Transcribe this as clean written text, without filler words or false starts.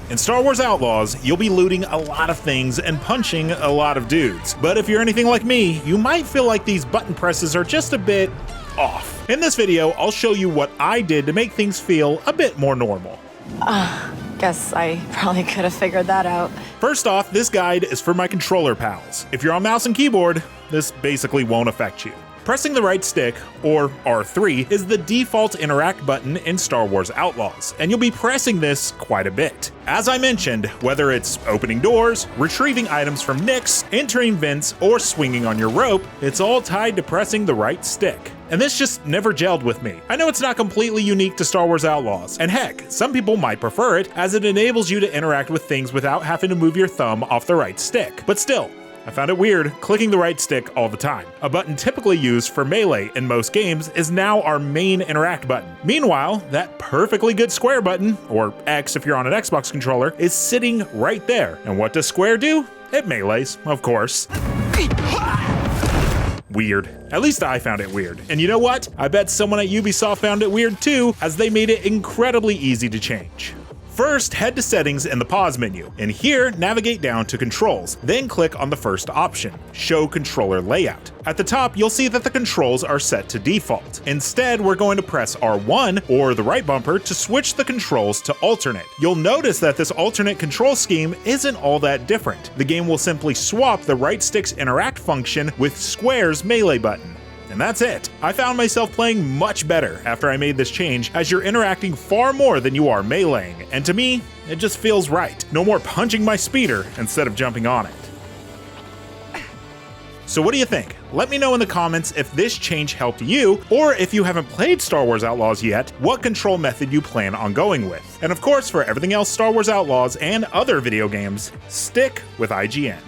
In Star Wars Outlaws, you'll be looting a lot of things and punching a lot of dudes. But if you're anything like me, you might feel like these button presses are just a bit off. In this video, I'll show you what I did to make things feel a bit more normal. Guess I probably could have figured that out. First off, this guide is for my controller pals. If you're on mouse and keyboard, this basically won't affect you. Pressing the right stick, or R3, is the default interact button in Star Wars Outlaws, and you'll be pressing this quite a bit. As I mentioned, whether it's opening doors, retrieving items from nicks, entering vents, or swinging on your rope, it's all tied to pressing the right stick. And this just never gelled with me. I know it's not completely unique to Star Wars Outlaws, and heck, some people might prefer it as it enables you to interact with things without having to move your thumb off the right stick. But still, I found it weird clicking the right stick all the time. A button typically used for melee in most games is now our main interact button. Meanwhile, that perfectly good square button, or X if you're on an Xbox controller, is sitting right there. And what does square do? It melees, of course. Weird. At least I found it weird. And you know what? I bet someone at Ubisoft found it weird too, as they made it incredibly easy to change. First, head to settings in the pause menu, and here navigate down to controls, then click on the first option, show controller layout. At the top, you'll see that the controls are set to default. Instead, we're going to press R1 or the right bumper to switch the controls to alternate. You'll notice that this alternate control scheme isn't all that different. The game will simply swap the right stick's interact function with square's melee button. And that's it. I found myself playing much better after I made this change, as you're interacting far more than you are meleeing, and to me, it just feels right. No more punching my speeder instead of jumping on it. So what do you think? Let me know in the comments if this change helped you, or if you haven't played Star Wars Outlaws yet, what control method you plan on going with. And of course, for everything else Star Wars Outlaws and other video games, stick with IGN.